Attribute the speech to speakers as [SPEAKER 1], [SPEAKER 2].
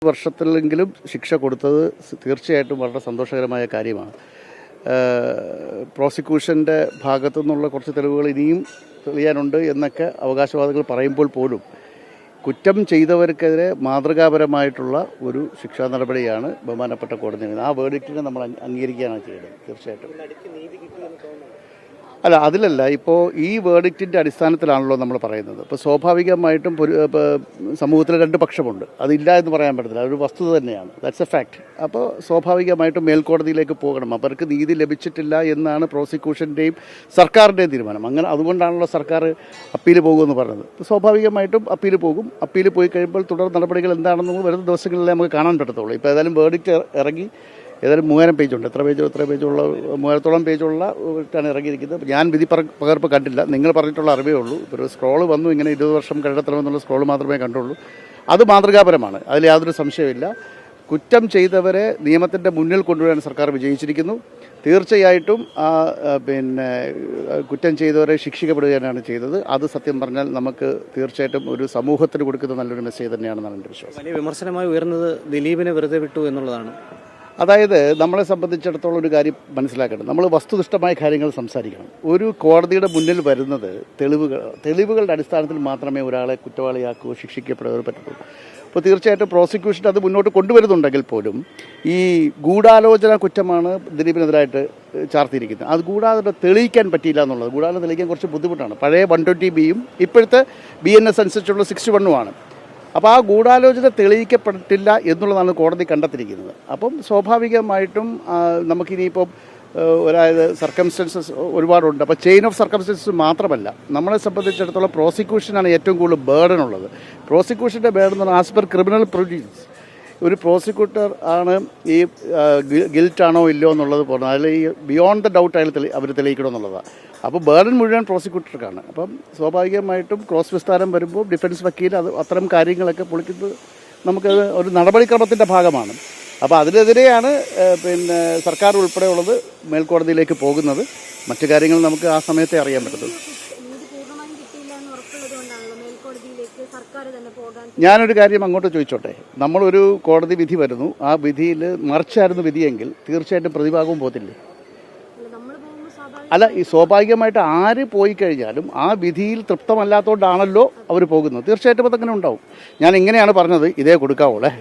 [SPEAKER 1] വർഷത്തിലെങ്കിലും ശിക്ഷ കൊടുത്തത് തീർച്ചയായിട്ടും വളരെ സന്തോഷകരമായ കാര്യമാണ്. പ്രോസിക്യൂഷൻ്റെ ഭാഗത്തു നിന്നുള്ള കുറച്ച് തെളിവുകൾ ഇനിയും തെളിയാനുണ്ട് എന്നൊക്കെ അവകാശവാദികൾ പറയുമ്പോൾ പോലും കുറ്റം ചെയ്തവർക്കെതിരെ മാതൃകാപരമായിട്ടുള്ള ഒരു ശിക്ഷാ നടപടിയാണ് ബഹുമാനപ്പെട്ട കോടതി. ആ വേർഡിക്റ്റിനെ നമ്മൾ അംഗീകരിക്കുകയാണ് ചെയ്യുന്നത്. തീർച്ചയായിട്ടും അല്ല, അതിലല്ല. ഇപ്പോൾ ഈ വേർഡിക്റ്റിൻ്റെ അടിസ്ഥാനത്തിലാണല്ലോ നമ്മൾ പറയുന്നത്. ഇപ്പോൾ സ്വാഭാവികമായിട്ടും സമൂഹത്തിൽ രണ്ട് പക്ഷമുണ്ട്, അതില്ല എന്ന് പറയാൻ പറ്റത്തില്ല, അതൊരു വസ്തുത തന്നെയാണ്. That's A fact. അപ്പോൾ സ്വാഭാവികമായിട്ടും മേൽക്കോടതിയിലേക്ക് പോകണം. അവർക്ക് നീതി ലഭിച്ചിട്ടില്ല എന്നാണ് പ്രോസിക്യൂഷൻ്റെയും സർക്കാരിൻ്റെയും തീരുമാനം. അങ്ങനെ അതുകൊണ്ടാണല്ലോ സർക്കാർ അപ്പീൽ പോകുമെന്ന് പറഞ്ഞത്. സ്വാഭാവികമായിട്ടും അപ്പീൽ പോകും. അപ്പീൽ പോയി കഴിയുമ്പോൾ തുടർ നടപടികൾ എന്താണെന്ന് വരുന്ന ദിവസങ്ങളിലേ നമുക്ക് കാണാൻ പറ്റത്തുള്ളൂ. ഇപ്പോൾ ഏതായാലും വേർഡിക്റ്റ് ഇറങ്ങി. ഏതായാലും 3000 പേജുണ്ട്. എത്ര പേജുള്ള 3000-ഓളം പേജുള്ള ാണ് ഇറങ്ങിയിരിക്കുന്നത്. ഞാൻ വിധി പകർപ്പ് കണ്ടില്ല. നിങ്ങൾ പറഞ്ഞിട്ടുള്ള അറിവേ ഉള്ളൂ. ഒരു സ്ക്രോള് വന്നു, ഇങ്ങനെ 20 വർഷം കണ്ടെത്തണമെന്നുള്ള സ്ക്രോള് മാത്രമേ കണ്ടുള്ളൂ. അത് മാതൃകാപരമാണ്, അതിൽ യാതൊരു സംശയമില്ല. കുറ്റം ചെയ്തവരെ നിയമത്തിൻ്റെ മുന്നിൽ കൊണ്ടുവരാൻ സർക്കാർ വിജയിച്ചിരിക്കുന്നു. തീർച്ചയായിട്ടും കുറ്റം ചെയ്തവരെ ശിക്ഷിക്കപ്പെടുകയാണ് ചെയ്തത്. അത് സത്യം പറഞ്ഞാൽ നമുക്ക് തീർച്ചയായിട്ടും ഒരു സമൂഹത്തിന് കൊടുക്കുന്ന നല്ലൊരു മെസ്സേജ് തന്നെയാണെന്നാണ് എൻ്റെ വിശ്വാസം.
[SPEAKER 2] വലിയ വിമർശനമായി ഉയർന്നത് ദിലീപിനെ വെറുതെ വിട്ടു എന്നുള്ളതാണ്.
[SPEAKER 1] അതായത് നമ്മളെ സംബന്ധിച്ചിടത്തോളം ഒരു കാര്യം മനസ്സിലാക്കണം. നമ്മൾ വസ്തുനിഷ്ഠമായ കാര്യങ്ങൾ സംസാരിക്കണം. ഒരു കോടതിയുടെ മുന്നിൽ വരുന്നത് തെളിവുകളുടെ അടിസ്ഥാനത്തിൽ മാത്രമേ ഒരാളെ കുറ്റവാളിയാക്കുകയോ ശിക്ഷിക്കപ്പെടുകയോ പറ്റുള്ളൂ. അപ്പോൾ തീർച്ചയായിട്ടും പ്രോസിക്യൂഷൻ അത് മുന്നോട്ട് കൊണ്ടുവരുന്നുണ്ടെങ്കിൽ പോലും ഈ ഗൂഢാലോചന കുറ്റമാണ് ദിലീപിനെതിരായിട്ട് ചാർത്തിയിരിക്കുന്നത്. അത് ഗൂഢാലോചന തെളിയിക്കാൻ പറ്റിയില്ല എന്നുള്ളത്. ഗൂഢാലോചന തെളിയിക്കാൻ കുറച്ച് ബുദ്ധിമുട്ടാണ്. പഴയ 120B-യും ഇപ്പോഴത്തെ BNS അനുസരിച്ചുള്ള 61-ഉമാണ്. അപ്പോൾ ആ ഗൂഢാലോചന തെളിയിക്കപ്പെട്ടില്ല എന്നുള്ളതാണ് കോടതി കണ്ടെത്തിയിരിക്കുന്നത്. അപ്പം സ്വാഭാവികമായിട്ടും നമുക്കിനിയിപ്പം അതായത് സർക്കംസ്റ്റൻസസ് ഒരുപാടുണ്ട്. അപ്പോൾ ചെയിൻ ഓഫ് സർക്കംസ്റ്റൻസസ് മാത്രമല്ല, നമ്മളെ സംബന്ധിച്ചിടത്തോളം പ്രോസിക്യൂഷനാണ് ഏറ്റവും കൂടുതൽ ബേർഡൻ ഉള്ളത്. പ്രോസിക്യൂഷൻ്റെ ബേർഡൻ എന്ന് പറഞ്ഞാൽ ആസ് പെർ ക്രിമിനൽ പ്രൊസീജിയേഴ്സ് ഒരു പ്രോസിക്യൂട്ടർ ആണ് ഈ ഗിൽറ്റാണോ ഇല്ലയോ എന്നുള്ളത് പറഞ്ഞത്. അതിൽ ഈ ബിയോണ്ട് ദ ഡൗട്ട് അവർ തെളിയിക്കണമെന്നുള്ളതാണ്. അപ്പോൾ ബേർഡൻ മുഴുവൻ പ്രോസിക്യൂട്ടർക്കാണ്. അപ്പം സ്വാഭാവികമായിട്ടും ക്രോസ് വിസ്താരം വരുമ്പോൾ ഡിഫൻസ് വക്കീൽ അത്തരം കാര്യങ്ങളൊക്കെ പൊളിക്കുന്നത് നമുക്കത് ഒരു നടപടിക്രമത്തിൻ്റെ ഭാഗമാണ്. അപ്പോൾ അതിനെതിരെയാണ് സർക്കാർ ഉൾപ്പെടെയുള്ളത് മേൽക്കോടതിയിലേക്ക് പോകുന്നത്. മറ്റു കാര്യങ്ങൾ നമുക്ക് ആ സമയത്തെ അറിയാൻ പറ്റത്തുള്ളൂ. ഞാനൊരു കാര്യം അങ്ങോട്ട് ചോദിച്ചോട്ടെ. നമ്മളൊരു കോടതി വിധി വരുന്നു, ആ വിധിയിൽ മറിച്ചായിരുന്നു വിധിയെങ്കിൽ തീർച്ചയായിട്ടും പ്രതിഭാഗവും പോകത്തില്ലേ? അല്ല, ഈ സ്വാഭാവികമായിട്ട് ആര് പോയി കഴിഞ്ഞാലും ആ വിധിയിൽ തൃപ്തമല്ലാത്തതുകൊണ്ടാണല്ലോ അവർ പോകുന്നത്. തീർച്ചയായിട്ടും അതങ്ങനെ ഉണ്ടാവും. ഞാൻ ഇങ്ങനെയാണ് പറഞ്ഞത്, ഇതേ കൊടുക്കാവോളെ.